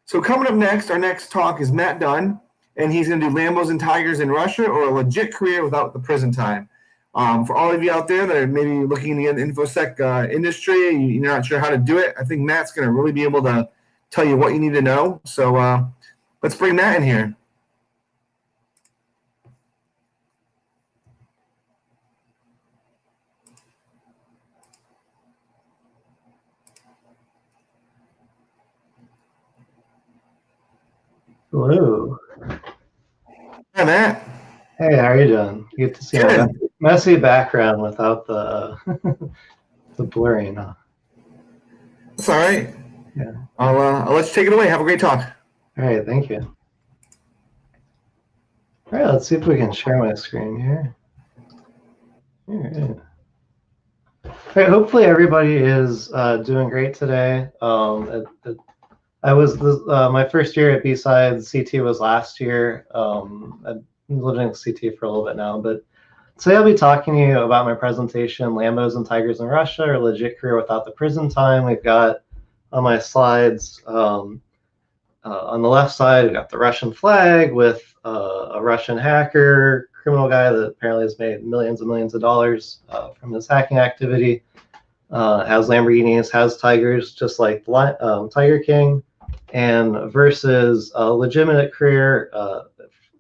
So coming up next, our next talk is Matt Dunn, and he's going to do Lambos and Tigers in Russia, or a legit career without the prison time. For all of you out there that are maybe looking in the Infosec industry, you're not sure how to do it, I think Matt's going to really be able to tell you what you need to know. So let's bring Matt in here. Hello. Hi, Matt. Hey, how are you doing? You get to see my messy background without the the blurring. Huh? That's all right. Yeah. I'll let you take it away. Have a great talk. All right, thank you. All right, let's see if we can share my screen here. All right. All right, hopefully everybody is doing great today. I was my first year at BSides. CT was last year. I've been living in CT for a little bit now, but today I'll be talking to you about my presentation, Lambos and Tigers in Russia, or legit career without the prison time. We've got on my slides, on the left side, we've got the Russian flag with a Russian hacker, criminal guy that apparently has made millions and millions of dollars from his hacking activity. Has Lamborghinis, has Tigers, just like Tiger King, and versus a legitimate career.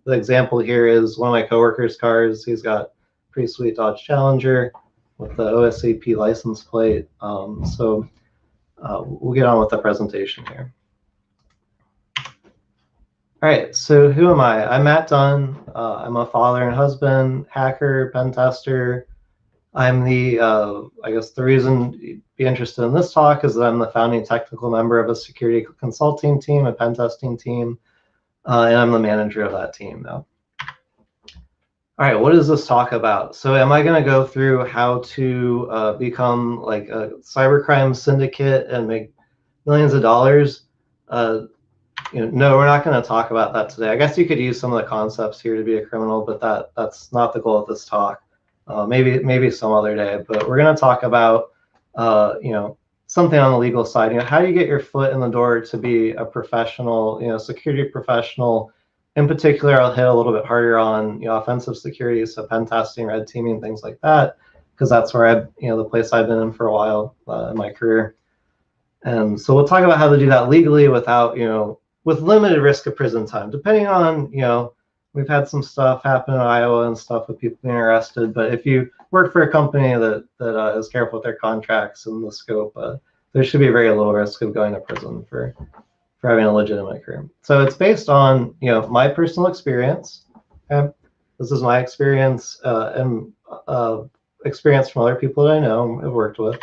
The example here is one of my coworkers' cars. He's got pretty sweet Dodge Challenger with the OSAP license plate. So we'll get on with the presentation here. All right, so who am I? I'm Matt Dunn. I'm a father and husband, hacker, pen tester. I'm the, I guess the reason you'd be interested in this talk is that I'm the founding technical member of a security consulting team, a pen testing team, and I'm the manager of that team now. All right, what is this talk about? So am I going to go through how to become like a cybercrime syndicate and make millions of dollars? No, we're not going to talk about that today. I guess you could use some of the concepts here to be a criminal, but that's not the goal of this talk. Maybe some other day, but we're going to talk about something on the legal side. How do you get your foot in the door to be a professional, security professional? In particular, I'll hit a little bit harder on offensive security, so pen testing, red teaming, things like that, because that's where the place I've been in for a while in my career. And so we'll talk about how to do that legally without with limited risk of prison time, depending on we've had some stuff happen in Iowa and stuff with people being arrested. But if you work for a company that is careful with their contracts and the scope, there should be very low risk of going to prison for having a legitimate career. So it's based on my personal experience. Okay? This is my experience and experience from other people that I know and have worked with,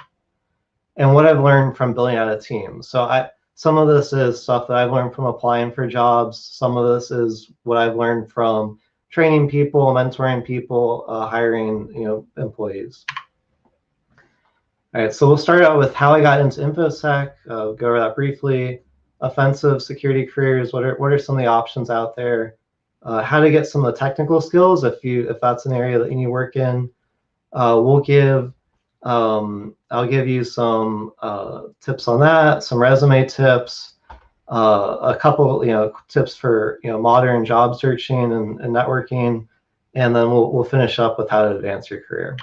and what I've learned from building out a team. So some of this is stuff that I've learned from applying for jobs. Some of this is what I've learned from training people, mentoring people, hiring employees. All right, so we'll start out with how I got into Infosec. Go over that briefly. Offensive security careers. What are some of the options out there? How to get some of the technical skills if that's an area that you need work in. I'll give you some tips on that, some resume tips, a couple tips for modern job searching and networking, and then we'll finish up with how to advance your career.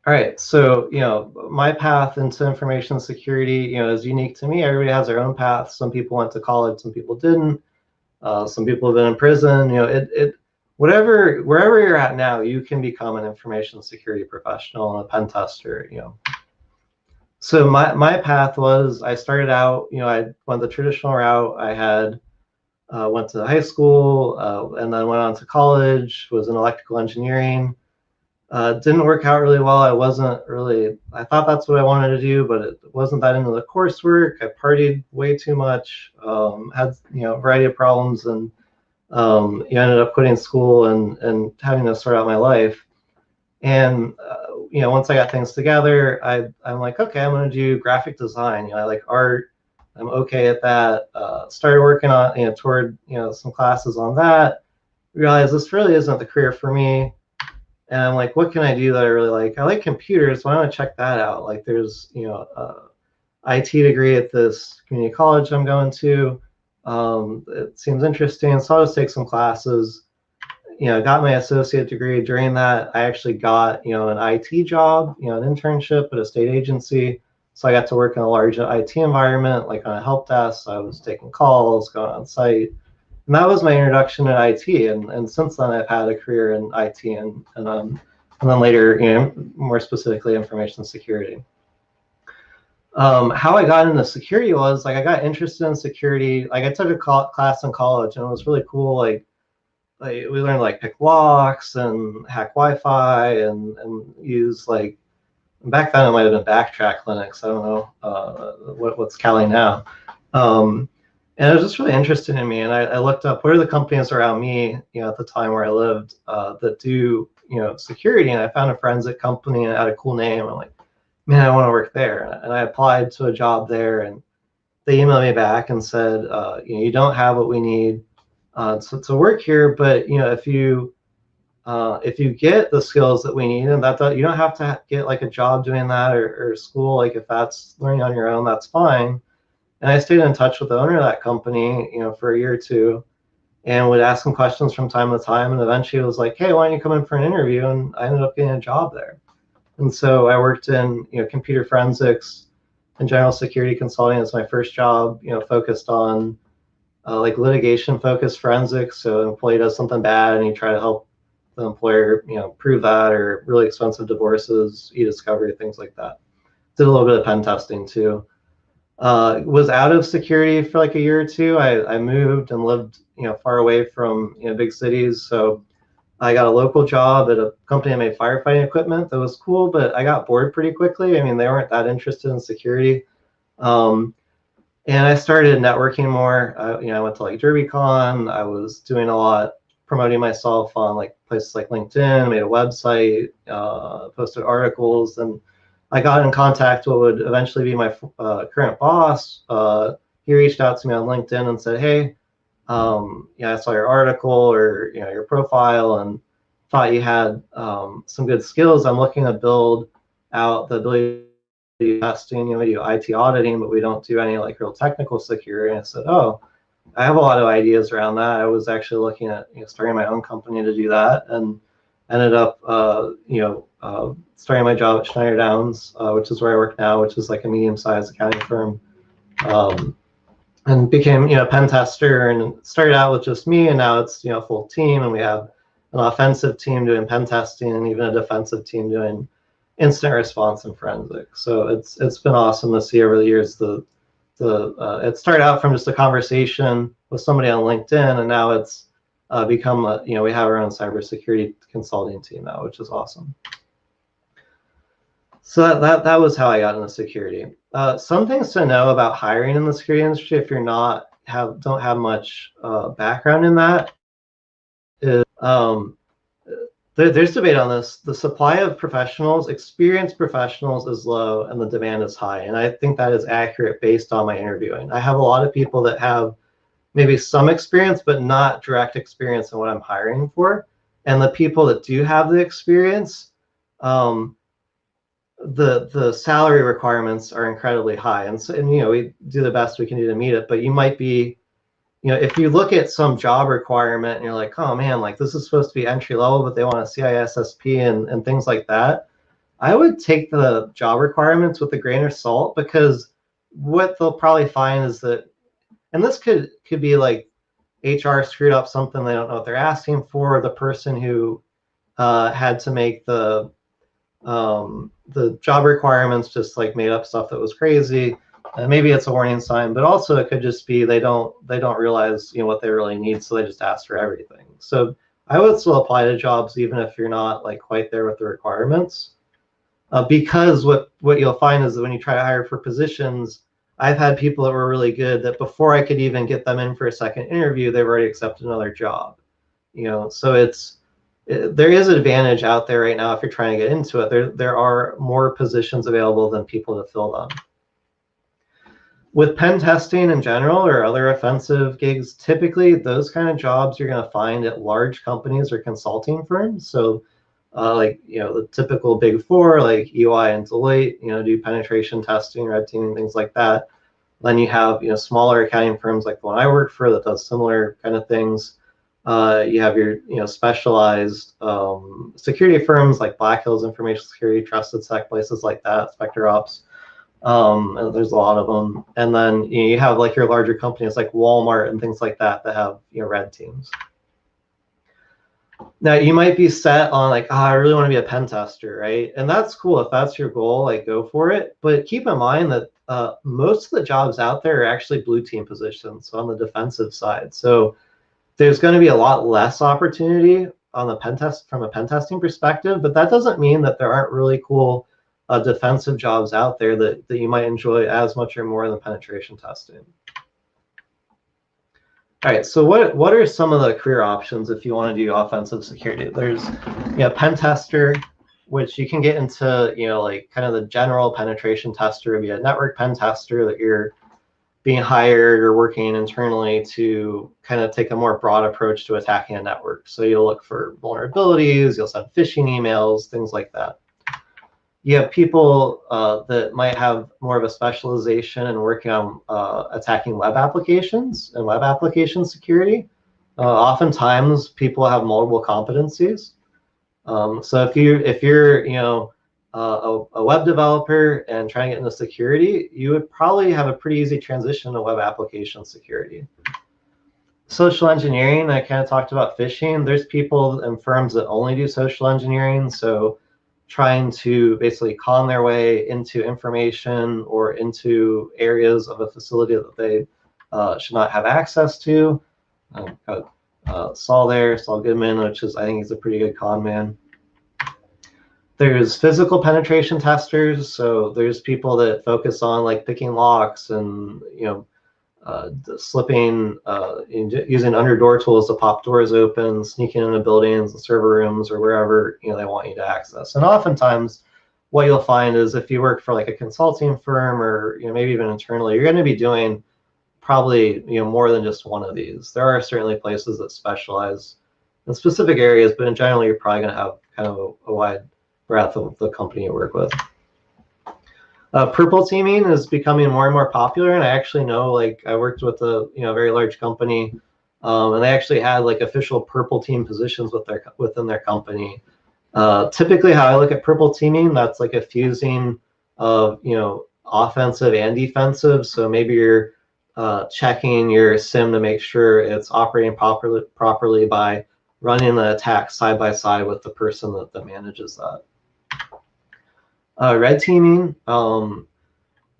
All right, so my path into information security is unique to me. Everybody has their own path. Some people went to college, some people didn't. Some people have been in prison. Wherever you're at now, you can become an information security professional and a pen tester. So my path was, I started out, I went the traditional route. I had went to high school and then went on to college, was in electrical engineering. Didn't work out really well. I thought that's what I wanted to do, but it wasn't that into the coursework. I partied way too much, had a variety of problems, and ended up quitting school and having to sort out my life. And once I got things together, I'm like, okay, I'm going to do graphic design. I like art. I'm okay at that. Started working on toward some classes on that. Realized this really isn't the career for me. And I'm like, what can I do that I really like? I like computers, so I want to check that out. Like there's IT degree at this community college I'm going to. It seems interesting, so I'll just take some classes. Got my associate degree. During that, I actually got, an IT job, an internship at a state agency. So I got to work in a large IT environment, like on a help desk. I was taking calls, going on site. And that was my introduction to IT. And since then, I've had a career in IT and then later, more specifically, information security. How I got into security was like I got interested in security. Like I took a class in college, and it was really cool. Like we learned like pick locks and hack Wi-Fi and use like back then it might have been backtrack Linux. I don't know what's Kali now. And it was just really interesting in me. And I looked up what are the companies around me, at the time where I lived that do security. And I found a forensic company and it had a cool name. I'm like, man, I want to work there. And I applied to a job there, and they emailed me back and said, you don't have what we need to work here, but if you get the skills that we need, and that you don't have to get like a job doing that or school, like if that's learning on your own, that's fine. And I stayed in touch with the owner of that company, for a year or two, and would ask him questions from time to time. And eventually, it was like, hey, why don't you come in for an interview? And I ended up getting a job there. And so I worked in computer forensics and general security consulting as my first job. Focused on like litigation focused forensics. So an employee does something bad and you try to help the employer, prove that, or really expensive divorces, e-discovery, things like that. Did a little bit of pen testing too. Was out of security for like a year or two. I moved and lived, far away from big cities. So I got a local job at a company that made firefighting equipment. That was cool, but I got bored pretty quickly. I mean, they weren't that interested in security. And I started networking more. I went to like DerbyCon. I was doing a lot, promoting myself on like places like LinkedIn, made a website, posted articles, and I got in contact with what would eventually be my current boss. He reached out to me on LinkedIn and said, hey, I saw your article or your profile and thought you had some good skills. I'm looking to build out the ability testing, we do IT auditing, but we don't do any like real technical security. And I said, oh, I have a lot of ideas around that. I was actually looking at starting my own company to do that, and ended up starting my job at Schneider Downs, which is where I work now, which is like a medium-sized accounting firm, and became a pen tester, and started out with just me, and now it's a full team, and we have an offensive team doing pen testing and even a defensive team doing incident response and forensics. So it's been awesome to see over the years it started out from just a conversation with somebody on LinkedIn, and now it's become we have our own cybersecurity consulting team now, which is awesome. So that was how I got into security. Some things to know about hiring in the security industry, if you're don't have much background in that, is there's debate on this. The supply of professionals, experienced professionals, is low and the demand is high. And I think that is accurate based on my interviewing. I have a lot of people that have maybe some experience, but not direct experience in what I'm hiring for. And the people that do have the experience, the salary requirements are incredibly high. And so, we do the best we can do to meet it, but you might be, if you look at some job requirement and you're like, oh man, like this is supposed to be entry level, but they want a CISSP and things like that, I would take the job requirements with a grain of salt, because what they'll probably find is that, and this could be like HR screwed up something, they don't know what they're asking for, the person who had to make the job requirements just like made up stuff that was crazy. Maybe it's a warning sign, but also it could just be they don't realize what they really need, so they just ask for everything. So I would still apply to jobs even if you're not like quite there with the requirements, because what you'll find is that when you try to hire for positions, I've had people that were really good that before I could even get them in for a second interview, they've already accepted another job. So there is an advantage out there right now if you're trying to get into it. There are more positions available than people to fill them. With pen testing in general or other offensive gigs, typically those kind of jobs you're going to find at large companies or consulting firms. So like, the typical big four, like EY and Deloitte, do penetration testing, red teaming, things like that. Then you have, smaller accounting firms like the one I work for that does similar kind of things. You have your, specialized security firms like Black Hills Information Security, Trusted Sec, places like that, Spectre Ops. And there's a lot of them. And then you have like your larger companies like Walmart and things like that that have red teams. Now you might be set on like, I really want to be a pen tester, right? And that's cool. If that's your goal, like go for it. But keep in mind that most of the jobs out there are actually blue team positions, so on the defensive side. So there's going to be a lot less opportunity on the pen test from a pen testing perspective, but that doesn't mean that there aren't really cool defensive jobs out there that you might enjoy as much or more than penetration testing. All right, so what are some of the career options if you want to do offensive security? There's pen tester, which you can get into like kind of the general penetration tester, be a network pen tester that you're being hired or working internally to kind of take a more broad approach to attacking a network. So you'll look for vulnerabilities, you'll send phishing emails, things like that. You have people that might have more of a specialization in working on attacking web applications and web application security. Oftentimes, people have multiple competencies. So if you're a web developer and trying to get into security, you would probably have a pretty easy transition to web application security. Social engineering, I kind of talked about phishing. There's people and firms that only do social engineering, so trying to basically con their way into information or into areas of a facility that they should not have access to. Saul Goodman, which is, I think he's a pretty good con man. There's physical penetration testers, so there's people that focus on like picking locks and slipping, using underdoor tools to pop doors open, sneaking into buildings and server rooms or wherever they want you to access. And oftentimes, what you'll find is if you work for like a consulting firm or maybe even internally, you're going to be doing probably more than just one of these. There are certainly places that specialize in specific areas, but in general, you're probably going to have kind of a wide breadth of the company you work with. Purple teaming is becoming more and more popular, and I actually know, like, I worked with a very large company, and they actually had like official purple team positions within their company. Typically, how I look at purple teaming, that's like a fusing of offensive and defensive. So maybe you're checking your SIM to make sure it's operating properly by running the attack side by side with the person that manages that. Red teaming.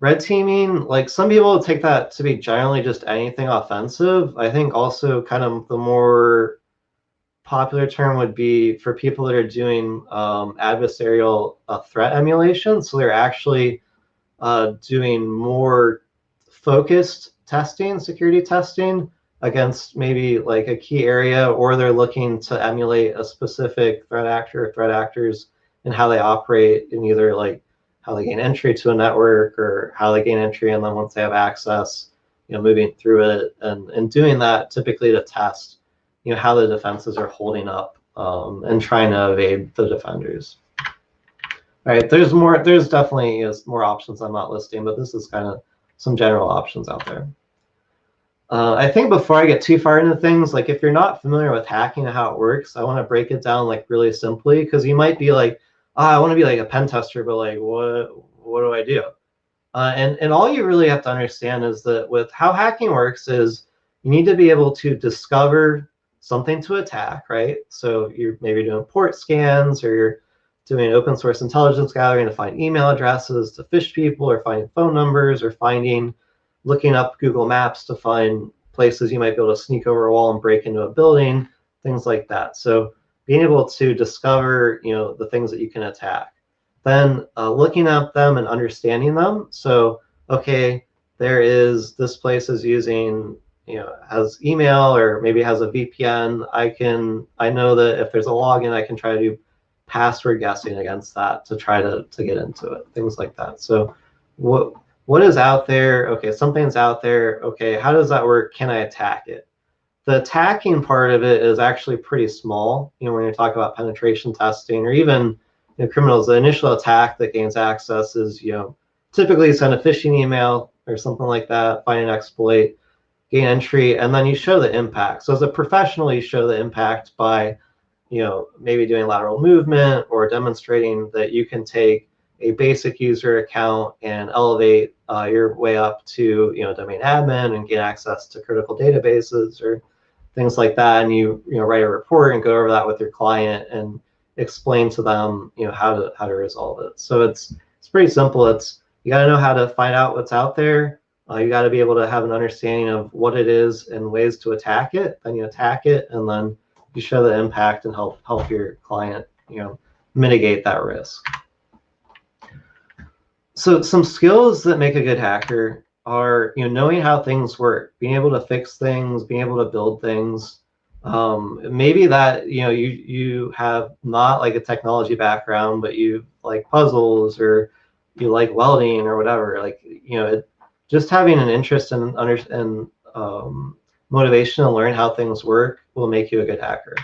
Red teaming, like some people take that to be generally just anything offensive. I think also kind of the more popular term would be for people that are doing adversarial threat emulation. So they're actually doing more focused testing, security testing against maybe like a key area, or they're looking to emulate a specific threat actor or threat actors and how they operate in either like how they gain entry to a network or how they gain entry, and then once they have access, moving through it and doing that typically to test, how the defenses are holding up and trying to evade the defenders. All right, there's definitely more options I'm not listing, but this is kind of some general options out there. I think before I get too far into things, like if you're not familiar with hacking and how it works, I want to break it down like really simply, because you might be like, I want to be like a pen tester, but like what do I do? And all you really have to understand is that with how hacking works is you need to be able to discover something to attack, right? So you're maybe doing port scans, or you're doing open source intelligence gathering to find email addresses to phish people, or finding phone numbers, or looking up Google Maps to find places you might be able to sneak over a wall and break into a building, things like that. So being able to discover, the things that you can attack. Then looking at them and understanding them. So, okay, this place is using, has email, or maybe has a VPN. I know that if there's a login, I can try to do password guessing against that to try to get into it, things like that. So what is out there? Okay, something's out there. Okay, how does that work? Can I attack it? The attacking part of it is actually pretty small. You know, when you're talking about penetration testing, or even, you know, criminals, the initial attack that gains access is, you know, typically send a phishing email or something like that, find an exploit, gain entry, and then you show the impact. So as a professional, you show the impact by, you know, maybe doing lateral movement or demonstrating that you can take a basic user account and elevate your way up to, you know, domain admin and gain access to critical databases or things like that. And you know, write a report and go over that with your client and explain to them, you know, how to resolve it. So it's pretty simple. You got to know how to find out what's out there. You got to be able to have an understanding of what it is and ways to attack it. Then you attack it, and then you show the impact and help your client, you know, mitigate that risk. So some skills that make a good hacker are, you know, knowing how things work, being able to fix things, being able to build things. Maybe that, you know, you have not like a technology background, but you like puzzles or you like welding or whatever. Like, you know, just having an interest and motivation to learn how things work will make you a good hacker.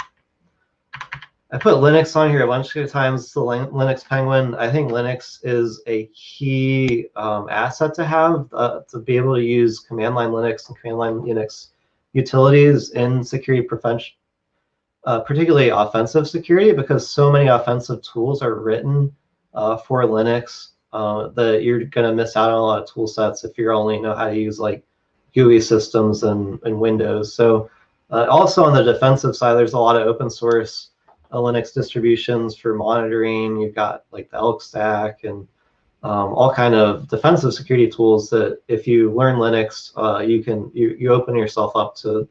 I put Linux on here a bunch of times, the Linux Penguin. I think Linux is a key asset to have, to be able to use command line Linux and command line Unix utilities in security prevention, particularly offensive security, because so many offensive tools are written for Linux that you're going to miss out on a lot of tool sets if you only know how to use like GUI systems and Windows. So also on the defensive side, there's a lot of open source Linux distributions for monitoring. You've got like the Elk stack and all kind of defensive security tools that if you learn Linux, you open yourself up to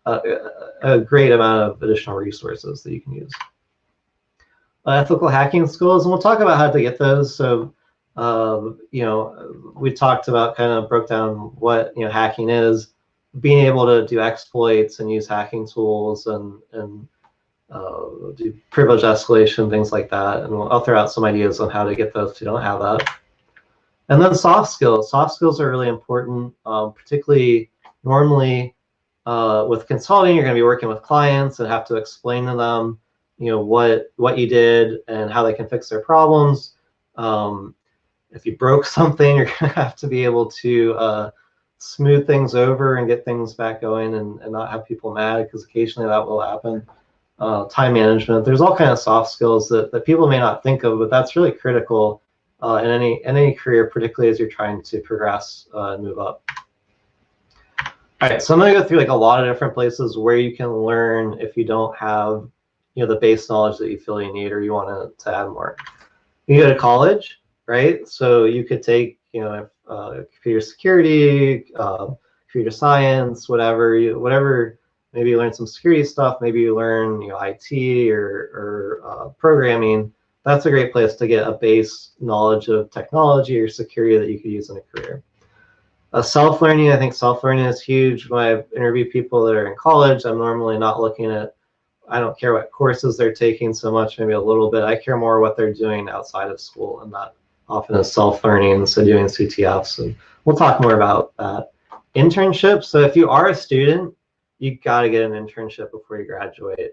a great amount of additional resources that you can use. Ethical hacking skills, and we'll talk about how to get those. So you know, we talked about, kind of broke down what, you know, hacking is, being able to do exploits and use hacking tools and do privilege escalation, things like that. And I'll throw out some ideas on how to get those if you don't have that. And then soft skills. Soft skills are really important, particularly normally with consulting. You're going to be working with clients and have to explain to them, you know, what you did and how they can fix their problems. If you broke something, you're going to have to be able to smooth things over and get things back going and not have people mad, because occasionally that will happen. Time management. There's all kinds of soft skills that people may not think of, but that's really critical in any career, particularly as you're trying to progress and move up. All right, so I'm going to go through like a lot of different places where you can learn if you don't have, you know, the base knowledge that you feel you need or you want to add more. You go to college, right? So you could take, you know, computer security, computer science, whatever. Maybe you learn some security stuff. Maybe you learn, you know, IT or programming. That's a great place to get a base knowledge of technology or security that you could use in a career. Self-learning, I think self-learning is huge. When I interview people that are in college, I'm normally not looking at, I don't care what courses they're taking so much, maybe a little bit. I care more what they're doing outside of school, and that often is self-learning, so doing CTFs. And we'll talk more about that. Internships, so if you are a student, you got to get an internship before you graduate.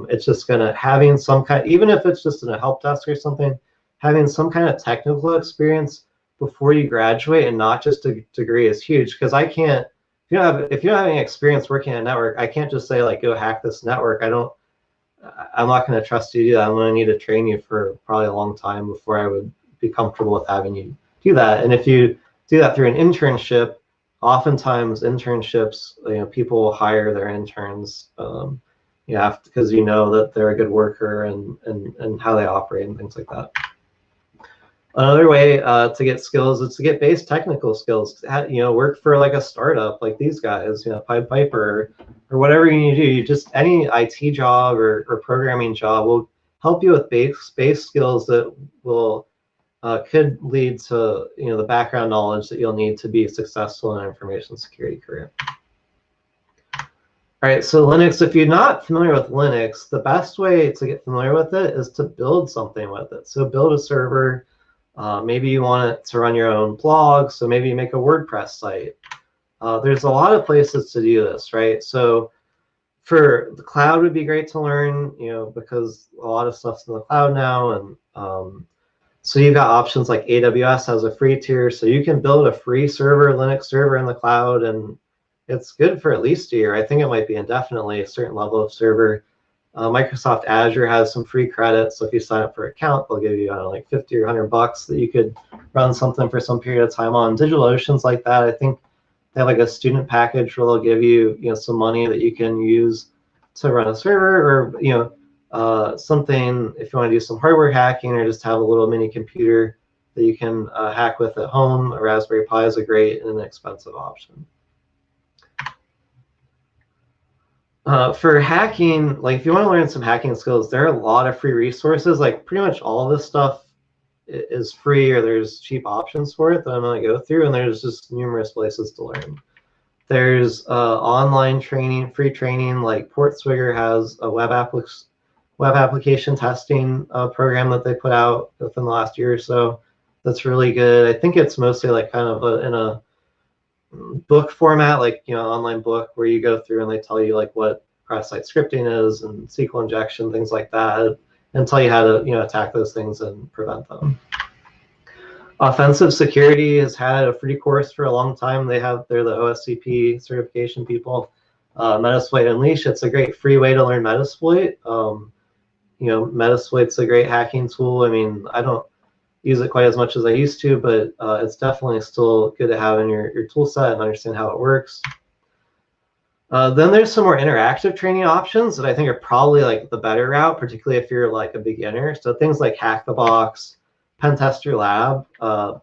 It's just gonna, having some kind, even if it's just in a help desk or something, having some kind of technical experience before you graduate and not just a degree is huge. Because I can't, if you don't have any experience working at a network, I can't just say like, go hack this network. I'm not going to trust you to do that. I'm going to need to train you for probably a long time before I would be comfortable with having you do that. And if you do that through an internship, oftentimes internships, you know, people will hire their interns, you know, because you know that they're a good worker and how they operate and things like that. Another way to get skills is to get base technical skills. You know, work for like a startup like these guys, you know, Pied Piper or whatever you need to do. You just, any IT job or programming job will help you with base skills that will could lead to, you know, the background knowledge that you'll need to be successful in an information security career. All right, so Linux, if you're not familiar with Linux, the best way to get familiar with it is to build something with it. So build a server. Maybe you want it to run your own blog, so maybe you make a WordPress site. There's a lot of places to do this, right? So For the cloud would be great to learn, because a lot of stuff's in the cloud now, and so you've got options like AWS has a free tier, so you can build a free server, Linux server in the cloud, and it's good for at least a year. I think it might be indefinitely a certain level of server. Microsoft Azure has some free credits, so if you sign up for an account, they'll give you like 50 or $100 that you could run something for some period of time on. DigitalOcean's like that. I think they have like a student package where they'll give you, some money that you can use to run a server, or something if you want to do some hardware hacking, or just have a little mini computer that you can hack with at home. A Raspberry Pi is a great and inexpensive option. For hacking, like if you want to learn some hacking skills, there are a lot of free resources. Like pretty much all this stuff is free, or there's cheap options for it that I'm going to go through, and there's just numerous places to learn. There's online training, free training, like Portswigger has a web application testing program that they put out within the last year or so. That's really good. I think it's mostly like kind of in a book format, like online book, where you go through and they tell you like what cross-site scripting is and SQL injection, things like that, and tell you how to attack those things and prevent them. Offensive Security has had a free course for a long time. They're the OSCP certification people. Metasploit Unleash, it's a great free way to learn Metasploit. Metasploit's a great hacking tool. I mean, I don't use it quite as much as I used to, but it's definitely still good to have in your tool set and understand how it works. Then there's some more interactive training options that I think are probably like the better route, particularly if you're like a beginner. So things like Hack the Box, PenTester Lab,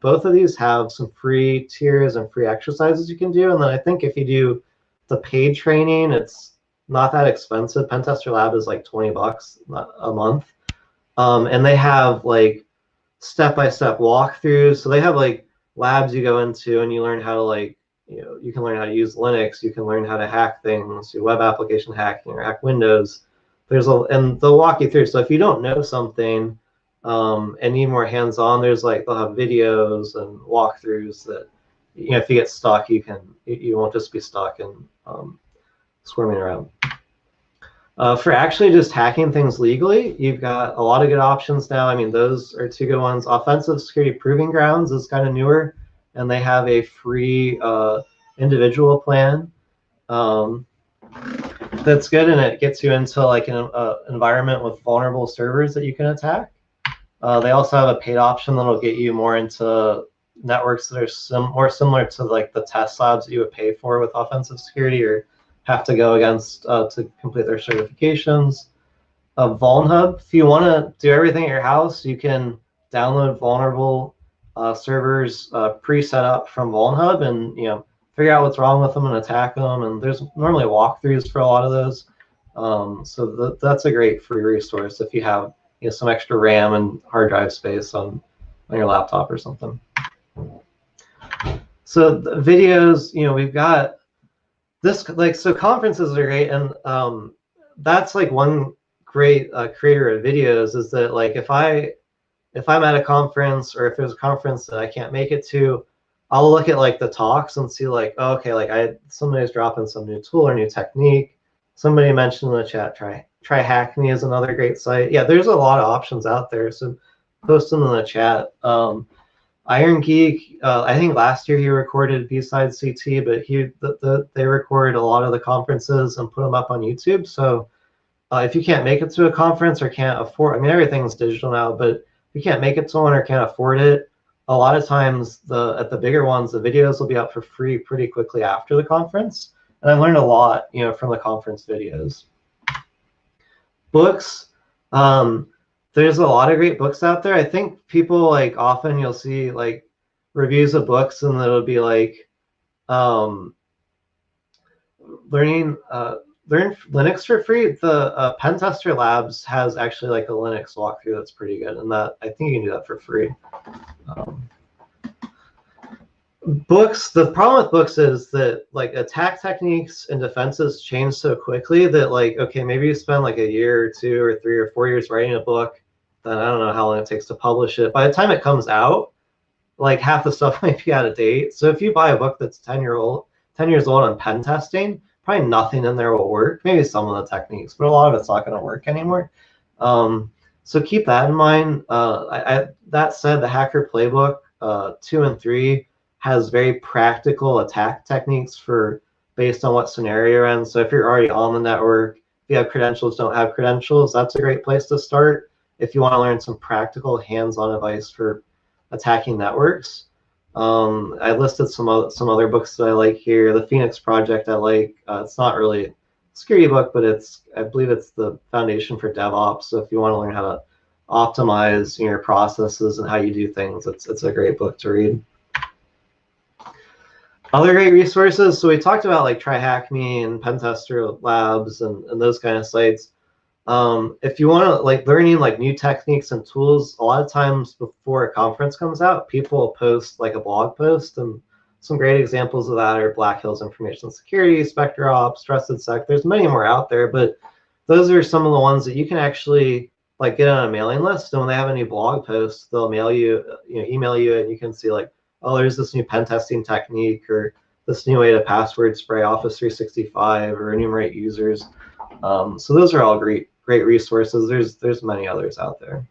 both of these have some free tiers and free exercises you can do. And then I think if you do the paid training, it's not that expensive. PenTester Lab is like $20 a month. And they have like step-by-step walkthroughs. So they have like labs you go into and you learn how to you can learn how to use Linux, you can learn how to hack things, do web application hacking or hack Windows. And they'll walk you through. So if you don't know something and need more hands-on, they'll have videos and walkthroughs that, if you get stuck, you won't just be stuck and squirming around. For actually just hacking things legally, you've got a lot of good options now. I mean, those are two good ones. Offensive Security Proving Grounds is kind of newer, and they have a free individual plan that's good, and it gets you into like an environment with vulnerable servers that you can attack. They also have a paid option that'll get you more into networks that are more similar to like the test labs that you would pay for with offensive security or have to go against to complete their certifications. VulnHub, if you want to do everything at your house, you can download vulnerable servers pre-set up from VulnHub and figure out what's wrong with them and attack them. And there's normally walkthroughs for a lot of those. So that's a great free resource if you have some extra RAM and hard drive space on your laptop or something. So the videos, we've got this, so conferences are great, and that's like one great creator of videos is that like if I'm at a conference or if there's a conference that I can't make it to, I'll look at like the talks and see like, oh, okay, like somebody's dropping some new tool or new technique. Somebody mentioned in the chat, try Hack Me is another great site. Yeah, there's a lot of options out there, so post them in the chat. Iron Geek, I think last year he recorded BSides CT, but they record a lot of the conferences and put them up on YouTube. So if you can't make it to a conference or can't afford, I mean, everything's digital now, but if you can't make it to one or can't afford it, a lot of times at the bigger ones, the videos will be up for free pretty quickly after the conference. And I learned a lot, from the conference videos. Books. There's a lot of great books out there. I think people often you'll see reviews of books and it'll be learning Linux for free. The PenTester Labs has actually a Linux walkthrough that's pretty good, and that I think you can do that for free. Books. The problem with books is that attack techniques and defenses change so quickly that okay, maybe you spend a year or 2 or 3 or 4 years writing a book. Then I don't know how long it takes to publish it. By the time it comes out, half the stuff might be out of date. So if you buy a book that's 10 years old on pen testing, probably nothing in there will work. Maybe some of the techniques, but a lot of it's not going to work anymore. So keep that in mind. That said, the Hacker Playbook 2 and 3 has very practical attack techniques for based on what scenario you're in. So if you're already on the network, if you have credentials, don't have credentials, that's a great place to start if you want to learn some practical hands-on advice for attacking networks. I listed some other books that I like here. The Phoenix Project I like. It's not really a security book, but I believe it's the foundation for DevOps. So if you want to learn how to optimize your processes and how you do things, it's a great book to read. Other great resources. So we talked about like TryHackMe and PenTester Labs and those kind of sites. If you want to like learning like new techniques and tools, a lot of times before a conference comes out, people will post like a blog post, and some great examples of that are Black Hills Information Security, SpectreOps, TrustedSec. There's many more out there, but those are some of the ones that you can actually like get on a mailing list. And when they have a new blog post, they'll email you, and you can see like, oh, there's this new pen testing technique, or this new way to password spray Office 365 or enumerate users. So those are all great resources. There's many others out there.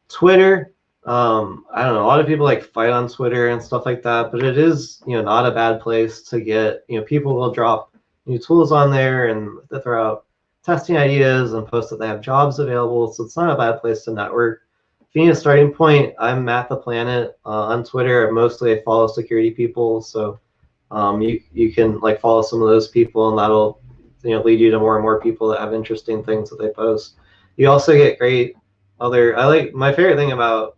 Twitter, I don't know, a lot of people like fight on Twitter and stuff like that, but it is, not a bad place to get, people will drop new tools on there and they throw out testing ideas and post that they have jobs available. So it's not a bad place to network. If you need a starting point, I'm Matt the Planet on Twitter. Mostly I follow security people, so you can like follow some of those people, and that'll lead you to more and more people that have interesting things that they post. You also get great my favorite thing about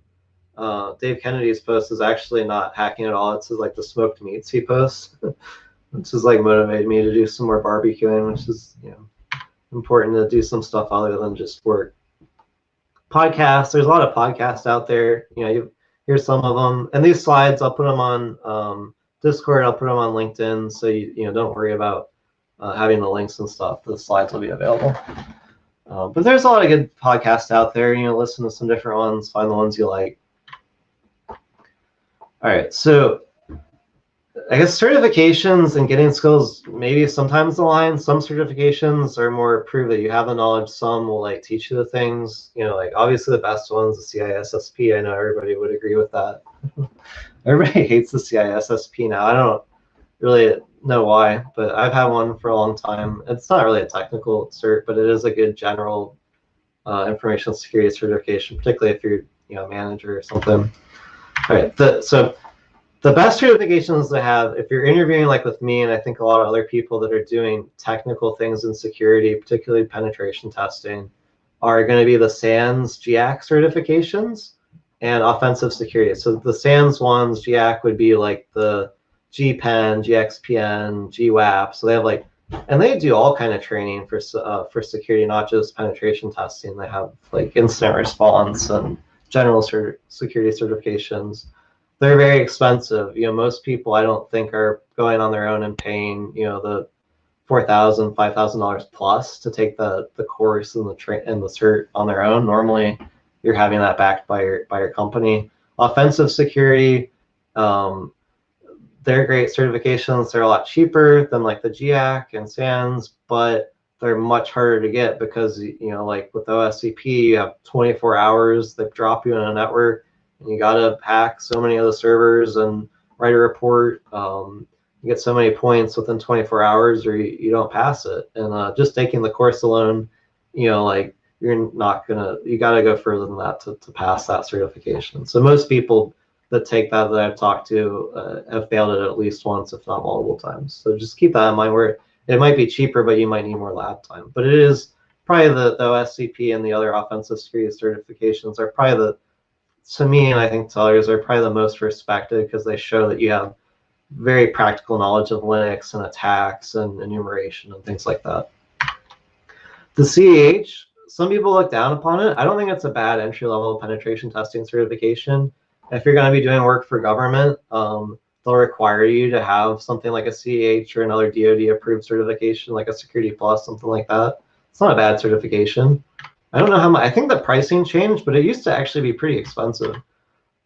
Dave Kennedy's post is actually not hacking at all. It's like the smoked meats he posts, which is like motivated me to do some more barbecuing, which is important to do some stuff other than just work. Podcasts, there's a lot of podcasts out there. Here's some of them, and these slides I'll put them on Discord. I'll put them on LinkedIn, so you don't worry about having the links and stuff. The slides will be available. But there's a lot of good podcasts out there. Listen to some different ones, find the ones you like. All right, so I guess certifications and getting skills maybe sometimes align. Some certifications are more prove that you have the knowledge. Some will like teach you the things. Like obviously the best one's the CISSP. I know everybody would agree with that. Everybody hates the CISSP now. I don't really know why, but I've had one for a long time. It's not really a technical cert, but it is a good general information security certification, particularly if you're a manager or something. All right, so the best certifications to have, if you're interviewing like with me, and I think a lot of other people that are doing technical things in security, particularly penetration testing, are going to be the SANS GIAC certifications and offensive security. So the SANS ones, GIAC would be like the GPen, GXPN, GWAP. So they have and they do all kind of training for security, not just penetration testing. They have like incident response and general security certifications. They're very expensive. Most people I don't think are going on their own and paying the $4,000, $5,000 plus to take the course and the cert on their own. Normally, you're having that backed by your company. Offensive security, they're great certifications. They're a lot cheaper than like the GIAC and SANS, but they're much harder to get because like with OSCP, you have 24 hours. They drop you in a network. And you got to hack so many of the servers and write a report. You get so many points within 24 hours or you don't pass it. And just taking the course alone, like you're not you got to go further than that to pass that certification. So most people that take that I've talked to have failed it at least once, if not multiple times. So just keep that in mind, where it might be cheaper, but you might need more lab time. But it is probably the OSCP and the other offensive security certifications are probably to me, and I think to others, are probably the most respected because they show that you have very practical knowledge of Linux and attacks and enumeration and things like that. The CEH, some people look down upon it. I don't think it's a bad entry-level penetration testing certification. If you're going to be doing work for government, they'll require you to have something like a CEH or another DoD-approved certification, like a Security Plus, something like that. It's not a bad certification. I don't know how much. I think the pricing changed, but it used to actually be pretty expensive.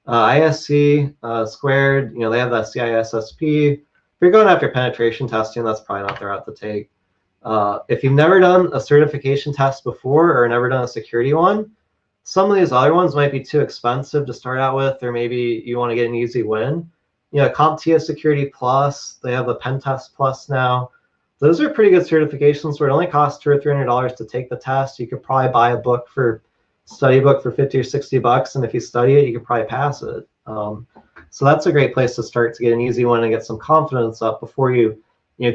ISC squared, they have that CISSP, you're going after penetration testing, that's probably not the route to take. If you've never done a certification test before or never done a security one, some of these other ones might be too expensive to start out with, or maybe you want to get an easy win. You know, CompTIA Security Plus, they have the PenTest Plus now. Those are pretty good certifications where it only costs $200 or $300 to take the test. You could probably buy a book study book for 50 or 60 bucks, and if you study it, you could probably pass it. So that's a great place to start to get an easy one and get some confidence up before you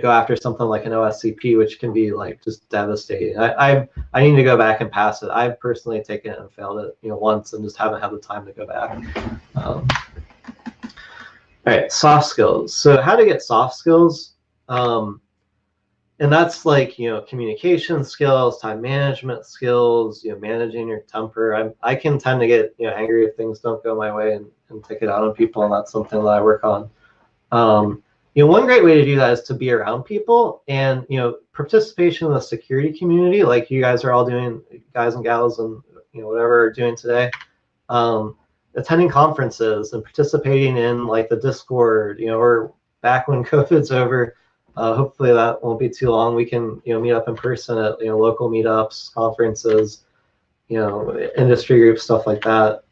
go after something like an OSCP, which can be like just devastating. I need to go back and pass it. I've personally taken it and failed it, once, and just haven't had the time to go back. All right, soft skills. So how to get soft skills, and that's like communication skills, time management skills, managing your temper. I can tend to get angry if things don't go my way and take it out on people, and that's something that I work on. One great way to do that is to be around people, and participation in the security community, like you guys are all doing, guys and gals, and whatever are doing today. Attending conferences and participating in like the Discord, or back when COVID's over, hopefully that won't be too long. We can meet up in person at local meetups, conferences, industry groups, stuff like that.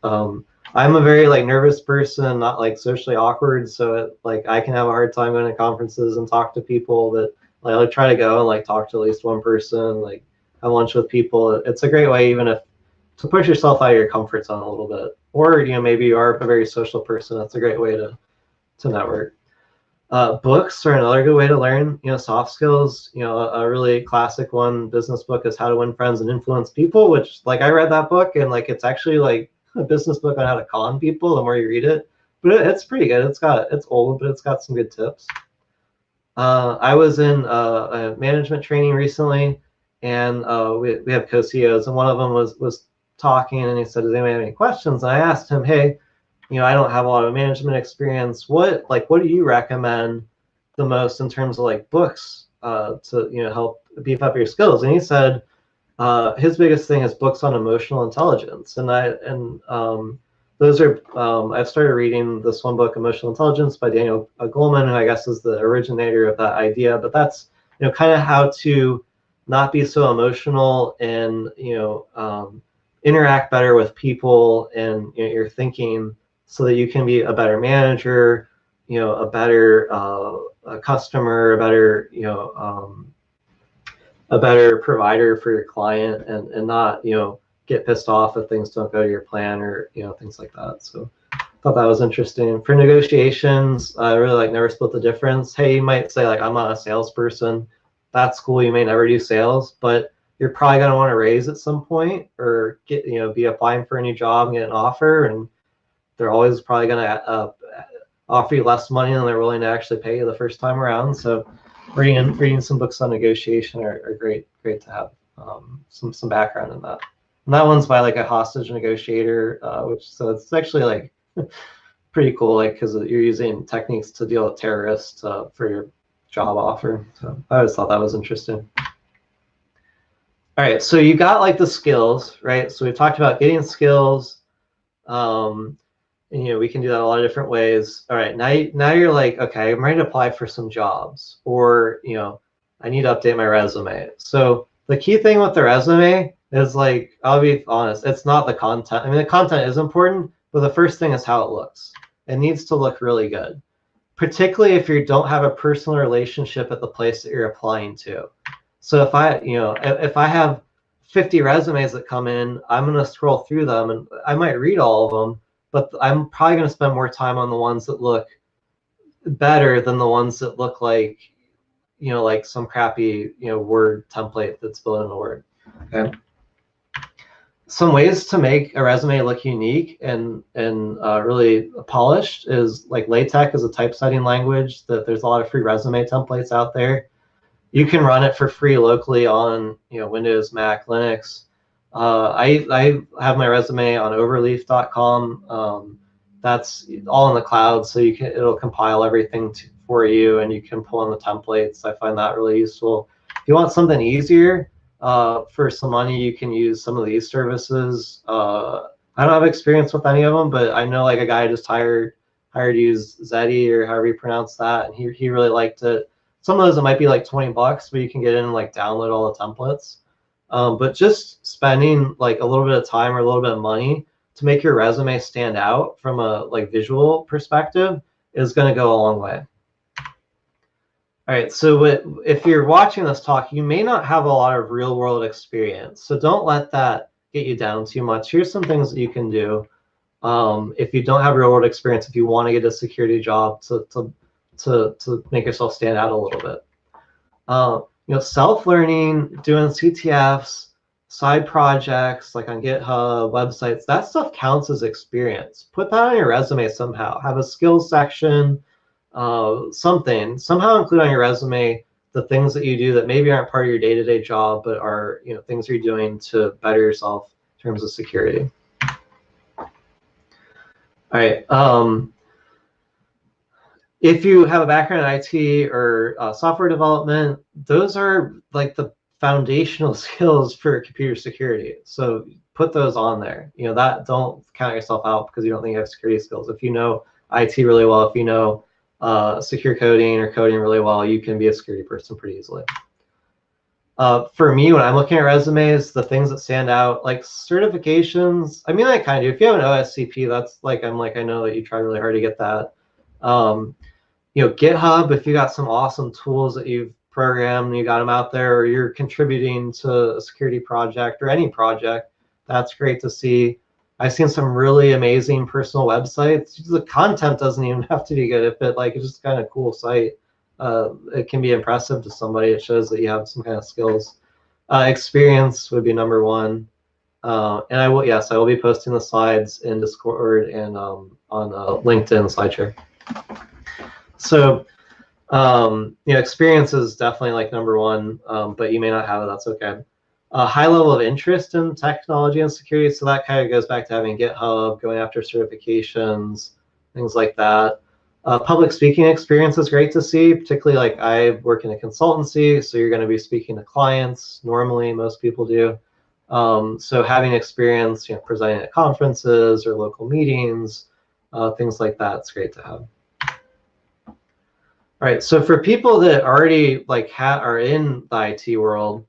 I'm a very nervous person, not socially awkward, so I can have a hard time going to conferences and talk to people. That I try to go and talk to at least one person, have lunch with people. It's a great way, even if to push yourself out of your comfort zone a little bit, or maybe you are a very social person. That's a great way to network. Books are another good way to learn soft skills. A really classic one, business book, is How to Win Friends and Influence People, which I read that book, and it's actually a business book on how to con people the more you read it, but it's pretty good. It's old, but it's got some good tips. I was in a management training recently, and we have co-CEOs, and one of them was talking, and he said, does anybody have any questions? And I asked him, hey, I don't have a lot of management experience. What do you recommend the most in terms of books to help beef up your skills? And he said his biggest thing is books on emotional intelligence. And those are I've started reading this one book, Emotional Intelligence, by Daniel Goleman, who I guess is the originator of that idea. But that's kind of how to not be so emotional and interact better with people and your thinking, so that you can be a better manager, a better a customer, a better provider for your client, and not get pissed off if things don't go to your plan, or things like that. So I thought that was interesting. For negotiations, I really Never Split the Difference. Hey, you might say I'm not a salesperson. That's cool. You may never do sales, but you're probably going to want to raise at some point, or get be applying for a new job and get an offer, and they're always probably going to offer you less money than they're willing to actually pay you the first time around. So reading some books on negotiation are great to have some background in that. And that one's by a hostage negotiator, so it's actually pretty cool, because you're using techniques to deal with terrorists for your job offer. So I always thought that was interesting. All right, so you got the skills, right? So we've talked about getting skills. And we can do that a lot of different ways. All right, now you're okay, I'm ready to apply for some jobs, or I need to update my resume. So the key thing with the resume is I'll be honest, it's not the content. I mean, the content is important, but the first thing is how it looks. It needs to look really good, particularly if you don't have a personal relationship at the place that you're applying to. So if I have 50 resumes that come in, I'm going to scroll through them, and I might read all of them, but I'm probably going to spend more time on the ones that look better than the ones that look like some crappy Word template that's built in a Word. Okay. Some ways to make a resume look unique and really polished is LaTeX is a typesetting language that there's a lot of free resume templates out there. You can run it for free locally on Windows, Mac, Linux. I have my resume on overleaf.com. That's all in the cloud, so it'll compile everything for you, and you can pull in the templates. I find that really useful. If you want something easier, for some money, you can use some of these services. I don't have experience with any of them, but I know a guy I just hired hired to use Zeddy or however you pronounce that, and he really liked it. Some of those it might be like 20 bucks, but you can get in and like download all the templates. But just spending like a little bit of time or a little bit of money to make your resume stand out from a like visual perspective is going to go a long way. All right, so if you're watching this talk, you may not have a lot of real world experience. So don't let that get you down too much. Here's some things that you can do if you don't have real world experience, if you want to get a security job to make yourself stand out a little bit. You know, self-learning, doing CTFs, side projects like on GitHub, websites, that stuff counts as experience. Put that on your resume somehow. Have a skills section, somehow include on your resume the things that you do that maybe aren't part of your day-to-day job, but are, you know, things you're doing to better yourself in terms of security. All right. If you have a background in IT or software development, those are like the foundational skills for computer security. So put those on there. You know, that don't count yourself out because you don't think you have security skills. If you know IT really well, if you know secure coding or coding really well, you can be a security person pretty easily. For me, when I'm looking at resumes, the things that stand out, like certifications, I mean, I kind of do. If you have an OSCP, that's like, I know that you try really hard to get that. You know, GitHub, if you got some awesome tools that you've programmed, you got them out there, or you're contributing to a security project or any project, that's great to see. I've seen some really amazing personal websites. The content doesn't even have to be good. If it like it's just kind of cool site, it can be impressive to somebody. It shows that you have some kind of skills. Experience would be number one. And I will be posting the slides in Discord and on LinkedIn SlideShare. So, you know, experience is definitely like number one, but you may not have it. That's okay. High level of interest in technology and security. So that kind of goes back to having GitHub, going after certifications, things like that. Public speaking experience is great to see, particularly like I work in a consultancy. So you're going to be speaking to clients. Normally, most people do. So having experience, you know, presenting at conferences or local meetings, things like that, it's great to have. All right, so for people that already like are in the IT world,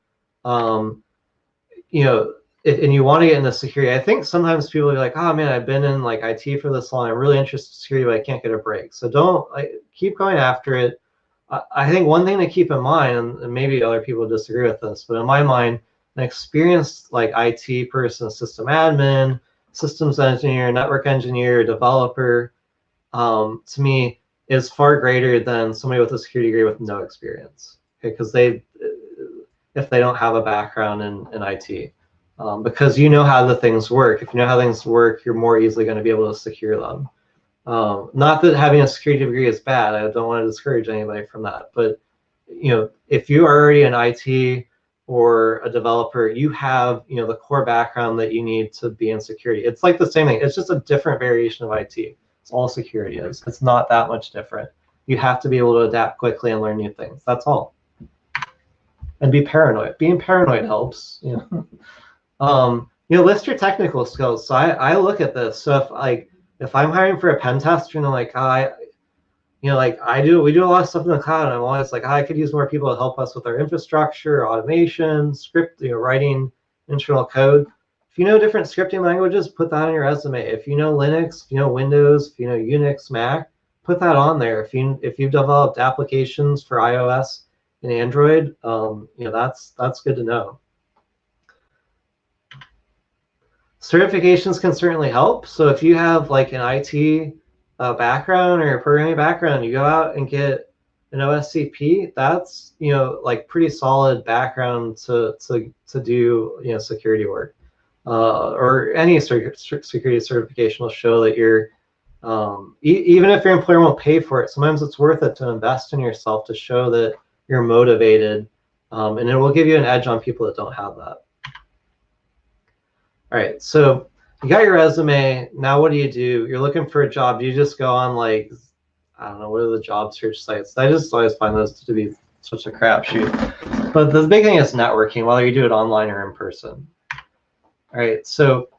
you know, and you want to get into security, I think sometimes people are like, oh man, I've been in like IT for this long, I'm really interested in security, but I can't get a break. So don't keep going after it. I think one thing to keep in mind, and maybe other people disagree with this, but in my mind, an experienced like IT person, system admin, systems engineer, network engineer, developer, to me, is far greater than somebody with a security degree with no experience. Okay, because if they don't have a background in IT, because you know how the things work. If you know how things work, you're more easily going to be able to secure them. Not that having a security degree is bad. I don't want to discourage anybody from that. But you know, if you are already an IT or a developer, you have, you know, the core background that you need to be in security. It's like the same thing. It's just a different variation of IT. It's all security is. It's not that much different. You have to be able to adapt quickly and learn new things. That's all. And be paranoid. Being paranoid helps. You know, you know, list your technical skills. So I look at this. So if I'm hiring for a pen tester and I'm like, you know, like we do a lot of stuff in the cloud, and I'm always like, I could use more people to help us with our infrastructure, automation, script, you know, writing internal code. If you know different scripting languages, put that on your resume. If you know Linux, if you know Windows, if you know Unix, Mac, put that on there. If you've developed applications for iOS and Android, you know, that's good to know. Certifications can certainly help. So if you have like an IT background or a programming background, you go out and get an OSCP, that's, you know, like pretty solid background to do, you know, security work. Or any security certification will show that you're, even if your employer won't pay for it, sometimes it's worth it to invest in yourself to show that you're motivated, and it will give you an edge on people that don't have that. All right, so you got your resume. Now what do? You're looking for a job. Do you just go on like, I don't know, what are the job search sites? I just always find those to be such a crapshoot. But the big thing is networking, whether you do it online or in person. All right, so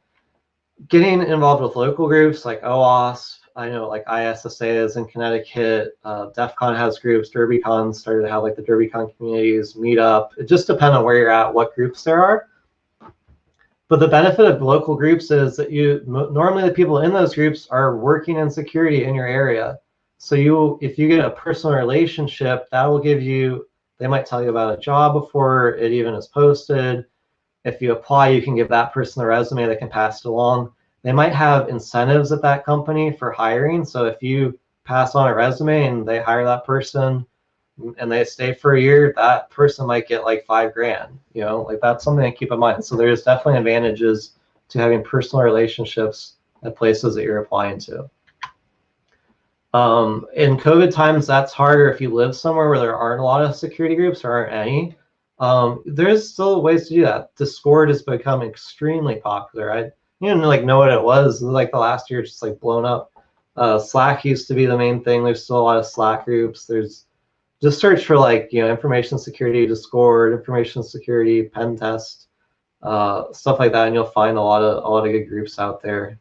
getting involved with local groups like OWASP, I know like ISSA is in Connecticut, DEF CON has groups, DerbyCon started to have like the DerbyCon communities, Meetup. It just depends on where you're at, what groups there are. But the benefit of local groups is that normally the people in those groups are working in security in your area. So if you get a personal relationship, that will give you, they might tell you about a job before it even is posted. If you apply, you can give that person the resume, they can pass it along. They might have incentives at that company for hiring. So if you pass on a resume and they hire that person and they stay for a year, that person might get like $5,000, like that's something to keep in mind. So there's definitely advantages to having personal relationships at places that you're applying to. In COVID times, that's harder if you live somewhere where there aren't a lot of security groups or aren't any. There's still ways to do that. Discord has become extremely popular. I didn't like know what it was. Like the last year, it's just like blown up. Slack used to be the main thing. There's still a lot of Slack groups. There's just search for like information security Discord, information security PenTest, stuff like that, and you'll find a lot of good groups out there.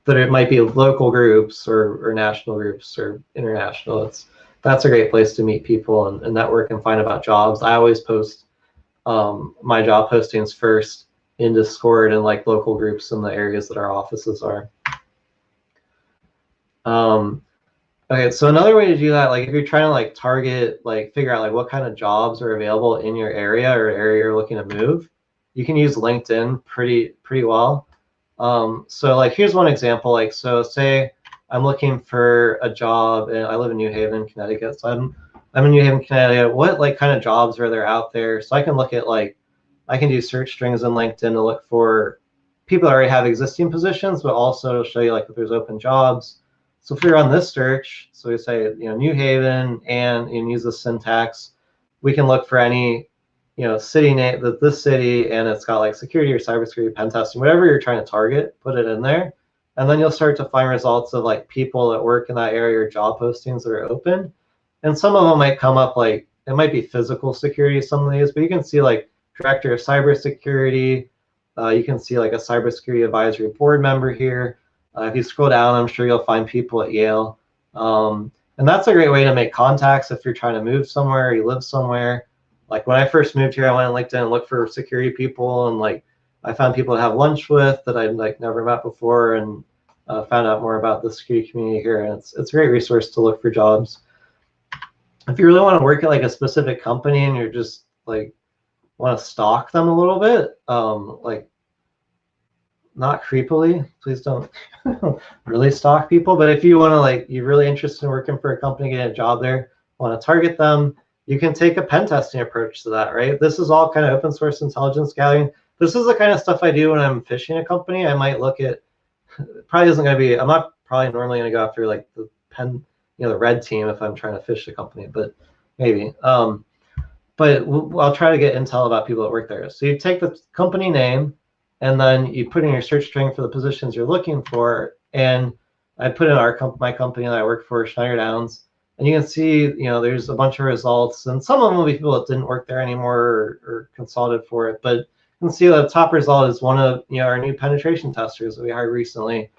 That it might be local groups or national groups or international. That's a great place to meet people and network and find about jobs. I always post my job postings first in Discord and like local groups in the areas that our offices are. Okay, so another way to do that, like if you're trying to like target, like figure out like what kind of jobs are available in your area or area you're looking to move, you can use LinkedIn pretty well. So like here's one example. Like so, say I'm looking for a job, and I live in New Haven, Connecticut. So I'm in New Haven, Connecticut. What like kind of jobs are there out there? So I can look at like I can do search strings in LinkedIn to look for people that already have existing positions, but also it'll show you like if there's open jobs. So if you're on this search, so we say New Haven, and you use the syntax, we can look for any city name, this city, and it's got like security or cybersecurity, pen testing, whatever you're trying to target, put it in there. And then you'll start to find results of like people that work in that area or job postings that are open. And some of them might come up like, it might be physical security, some of these, but you can see like director of cybersecurity. You can see like a cybersecurity advisory board member here. If you scroll down, I'm sure you'll find people at Yale. And that's a great way to make contacts if you're trying to move somewhere, you live somewhere. Like when I first moved here, I went on LinkedIn and looked for security people, and like I found people to have lunch with that I'd like never met before, and found out more about the security community here. And it's a great resource to look for jobs. If you really want to work at like a specific company and you're just like want to stalk them a little bit, like not creepily, please don't really stalk people. But if you want to like, you're really interested in working for a company, getting a job there, want to target them, you can take a pen testing approach to that, right? This is all kind of open source intelligence gathering. This is the kind of stuff I do when I'm phishing a company. I might look at, probably isn't going to be, I'm not probably normally going to go after like the pen, the red team if I'm trying to phish the company, but maybe. But I'll try to get intel about people that work there. So you take the company name, and then you put in your search string for the positions you're looking for. And I put in my company that I work for, Schneider Downs, and you can see, there's a bunch of results, and some of them will be people that didn't work there anymore or consulted for it. But you can see the top result is one of our new penetration testers that we hired recently,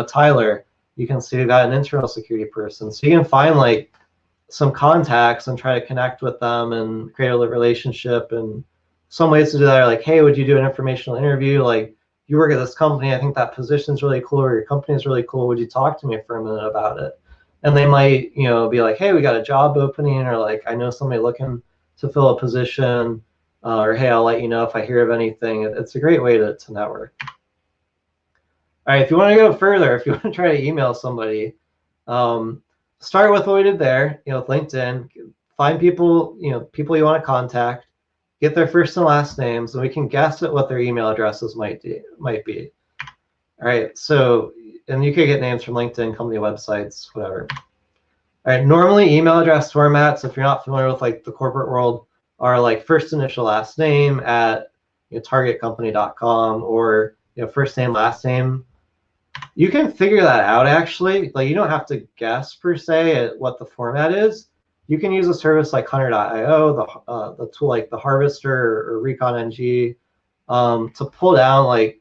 Tyler. You can see we got an internal security person. So you can find like some contacts and try to connect with them and create a relationship. And some ways to do that are like, hey, would you do an informational interview? Like, you work at this company, I think that position's really cool, or your company is really cool. Would you talk to me for a minute about it? And they might, be like, hey, we got a job opening, or like, I know somebody looking to fill a position, or hey, I'll let you know if I hear of anything. It's a great way to network. All right, if you want to go further, if you want to try to email somebody, start with what we did there, with LinkedIn. Find people, people you want to contact, get their first and last names, and we can guess at what their email addresses might be. All right, so, and you could get names from LinkedIn, company websites, whatever. All right, normally email address formats, if you're not familiar with like the corporate world, are like first initial last name at targetcompany.com, or first name, last name. You can figure that out actually. Like, you don't have to guess per se at what the format is. You can use a service like hunter.io, the tool like the Harvester or ReconNG, to pull down like,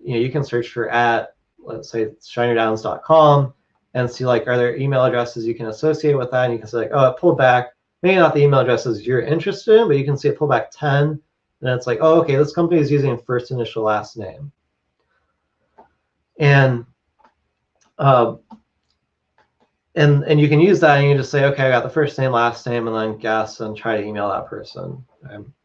you can search for at, let's say, shinerdowns.com, and see like, are there email addresses you can associate with that? And you can say like, oh, it pulled back, maybe not the email addresses you're interested in, but you can see it pull back 10. And it's like, oh, okay, this company is using first initial last name. And and you can use that, and you just say, okay, I got the first name, last name, and then guess and try to email that person.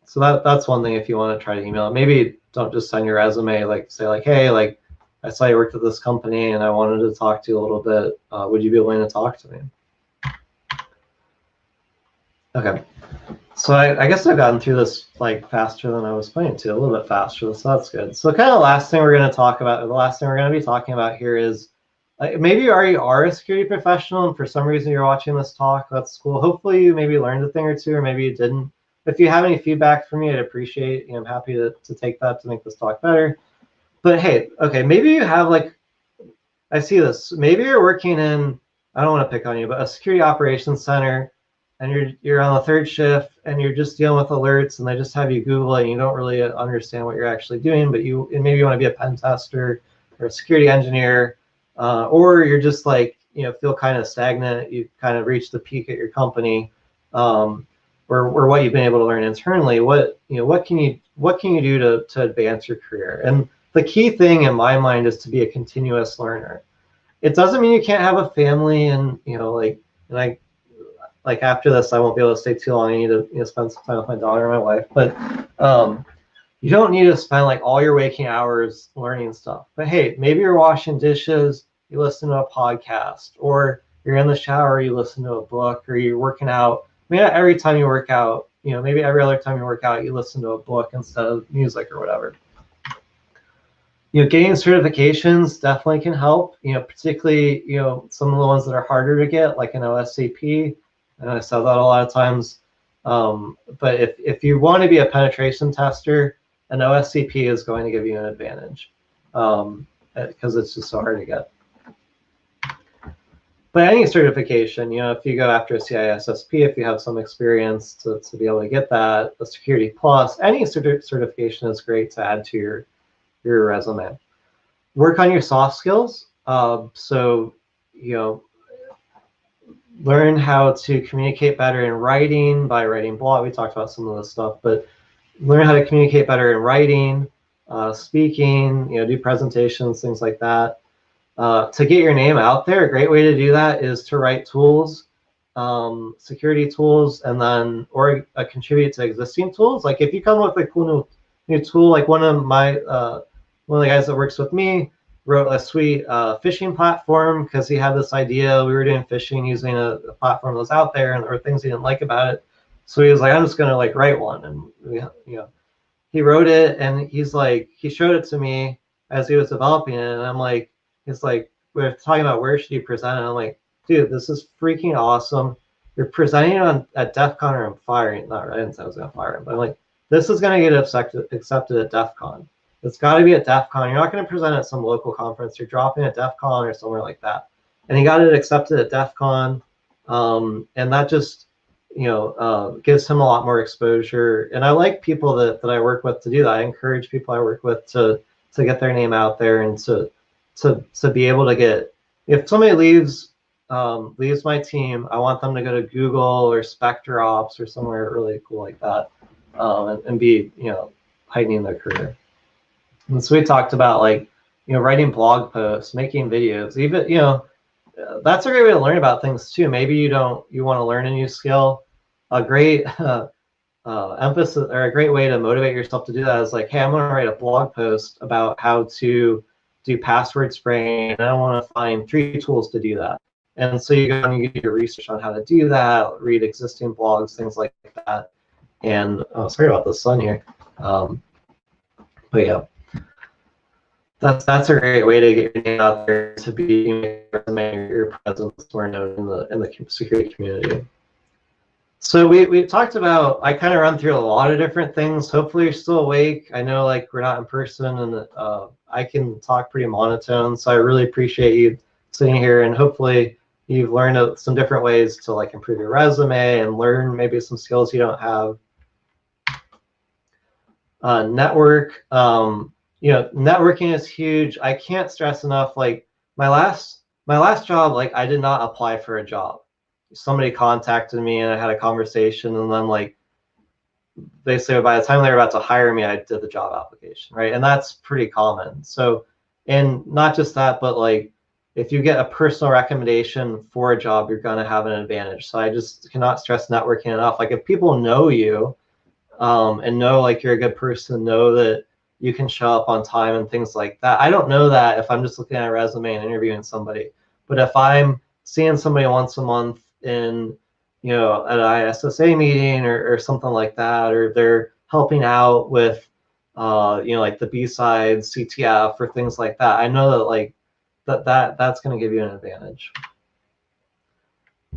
So that's one thing if you want to try to email it. Maybe don't just send your resume, like say like, hey, like I saw you worked at this company and I wanted to talk to you a little bit. Would you be willing to talk to me? Okay. So I guess I've gotten through this like faster than I was planning to, a little bit faster, so that's good. So kind of the last thing we're going to talk about, or the last thing we're going to be talking about here is maybe you already are a security professional and for some reason you're watching this talk. That's cool. Hopefully you maybe learned a thing or two, or maybe you didn't. If you have any feedback for me, I'd appreciate, I'm happy to take that to make this talk better. But hey, okay, maybe you have like, I see this, maybe you're working in, I don't want to pick on you, but a security operations center, and you're on the third shift and you're just dealing with alerts and they just have you Google it and you don't really understand what you're actually doing, but maybe you want to be a pen tester or a security engineer, or you're just like, feel kind of stagnant. You've kind of reached the peak at your company, or what you've been able to learn internally. What can you do to advance your career? And the key thing in my mind is to be a continuous learner. It doesn't mean you can't have a family and like after this, I won't be able to stay too long. I need to spend some time with my daughter and my wife. But you don't need to spend like all your waking hours learning stuff. But hey, maybe you're washing dishes, you listen to a podcast, or you're in the shower, you listen to a book, or you're working out. Maybe not every time you work out, maybe every other time you work out, you listen to a book instead of music or whatever. Getting certifications definitely can help. Particularly some of the ones that are harder to get, like an OSCP. And I said that a lot of times. But if you want to be a penetration tester, an OSCP is going to give you an advantage because it's just so hard to get. But any certification, if you go after a CISSP, if you have some experience to be able to get that, a Security Plus, any certification is great to add to your resume. Work on your soft skills. So, learn how to communicate better in writing by writing blog. We talked about some of this stuff, but learn how to communicate better in writing, speaking, do presentations, things like that. To get your name out there, a great way to do that is to write tools, security tools, and then or contribute to existing tools. Like if you come up with a cool new tool, like one of the guys that works with me wrote a sweet phishing platform because he had this idea. We were doing phishing using a platform that was out there, and there were things he didn't like about it. So he was like, I'm just gonna like write one, and he wrote it, and he showed it to me as he was developing it, and I'm like, he's like, we're talking about where should you present it, and I'm like, dude, this is freaking awesome. You're presenting it at DEF CON, or I'm firing. Not right, I didn't say I was gonna fire him, but I'm like, this is gonna get accepted at DEF CON. It's got to be at DEF CON. You're not going to present at some local conference. You're dropping at DEF CON or somewhere like that. And he got it accepted at DEF CON, and that just gives him a lot more exposure. And I like people that I work with to do that. I encourage people I work with to get their name out there and to be able to get. If somebody leaves my team, I want them to go to Google or SpectreOps or somewhere really cool like that, and be heightening their career. And so we talked about writing blog posts, making videos, even, that's a great way to learn about things too. Maybe you want to learn a new skill. A great emphasis or a great way to motivate yourself to do that is like, hey, I'm going to write a blog post about how to do password spraying, and I want to find 3 tools to do that. And so you go and you do your research on how to do that, read existing blogs, things like that. And sorry about the sun here. But yeah. That's a great way to get your name out there, to be your presence more known in the security community. So we talked about, I kind of run through a lot of different things. Hopefully you're still awake. I know we're not in person, and I can talk pretty monotone. So I really appreciate you sitting here, and hopefully you've learned some different ways to improve your resume and learn maybe some skills you don't have. Network. Networking is huge. I can't stress enough, my last my last job, like I did not apply for a job. Somebody contacted me and I had a conversation, and then like basically by the time they were about to hire me, I did the job application, right? And that's pretty common. So, and not just that, but like if you get a personal recommendation for a job, you're going to have an advantage. So I just cannot stress networking enough. Like if people know you, and know like you're a good person, know that you can show up on time and things like that. I don't know that if I'm just looking at a resume and interviewing somebody, but if I'm seeing somebody once a month in, at an ISSA meeting or something like that, or they're helping out with, like the BSides, CTF, or things like that, I know that like that's going to give you an advantage.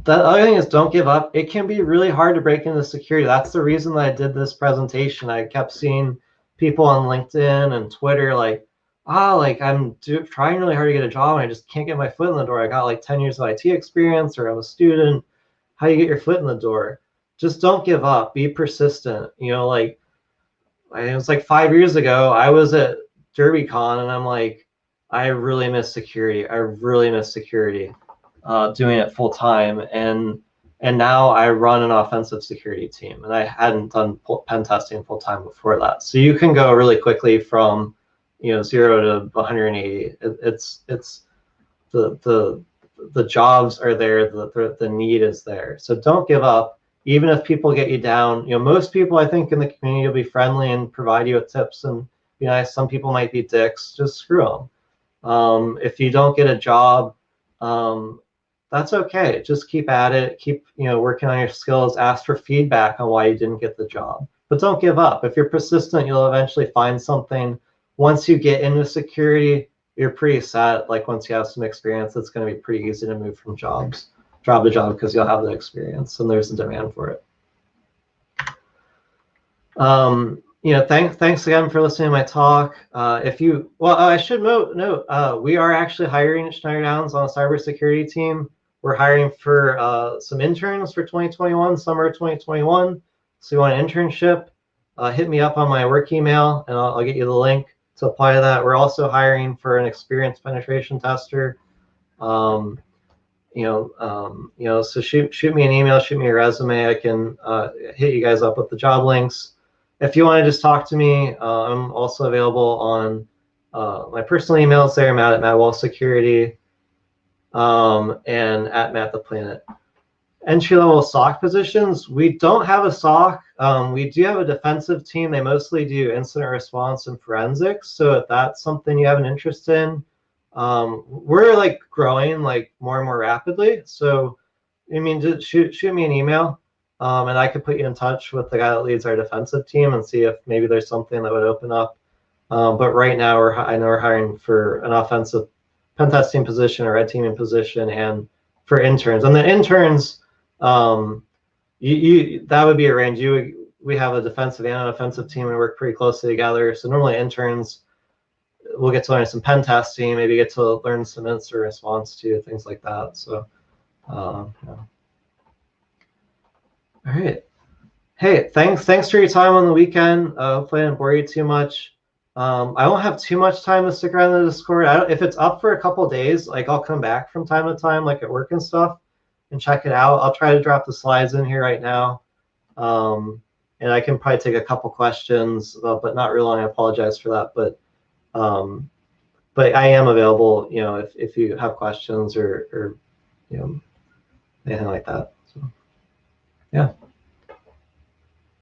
The other thing is don't give up. It can be really hard to break into security. That's the reason that I did this presentation. I kept seeing people on LinkedIn and Twitter like, like I'm trying really hard to get a job and I just can't get my foot in the door. I got like 10 years of IT experience, or I'm a student. How do you get your foot in the door? Just don't give up. Be persistent. Like it was like 5 years ago, I was at DerbyCon and I'm like, I really miss security. I really miss security. Doing it full time, and now I run an offensive security team, and I hadn't done pen testing full time before that. So you can go really quickly from 0 to 180. It's the jobs are there, the need is there. So don't give up, even if people get you down. Most people I think in the community will be friendly and provide you with tips and be nice. Some people might be dicks. Just screw them. If you don't get a job, that's okay. Just keep at it. Keep working on your skills. Ask for feedback on why you didn't get the job, but don't give up. If you're persistent, you'll eventually find something. Once you get into security, you're pretty set. Like once you have some experience, it's going to be pretty easy to move from job to job because you'll have the experience and there's a demand for it. Thanks again for listening to my talk. I should note, we are actually hiring at Schneider Downs on a cybersecurity team. We're hiring for some interns for 2021, summer 2021. So you want an internship, hit me up on my work email and I'll get you the link to apply to that. We're also hiring for an experienced penetration tester. So shoot me an email, shoot me a resume. I can hit you guys up with the job links. If you want to just talk to me, I'm also available on my personal emails there, Matt at Matt Wall Security, and at Matt the Planet. Entry-level SOC positions, we don't have a SOC. We do have a defensive team. They mostly do incident response and forensics. So if that's something you have an interest in, we're like growing like more and more rapidly. So just shoot me an email. And I could put you in touch with the guy that leads our defensive team and see if maybe there's something that would open up. But right now, I know we're hiring for an offensive pen testing position, a red teaming position, and for interns. And the interns, that would be a range. We have a defensive and an offensive team. We work pretty closely together. So normally interns, we'll get to learn some pen testing, maybe get to learn some incident response too, things like that. So, yeah. All right. Hey, thanks for your time on the weekend. Hopefully I didn't bore you too much. I won't have too much time to stick around the Discord. If it's up for a couple of days, like I'll come back from time to time, like at work and stuff, and check it out. I'll try to drop the slides in here right now. And I can probably take a couple questions, but not real long. I apologize for that. But I am available, if you have questions or anything like that. So, yeah.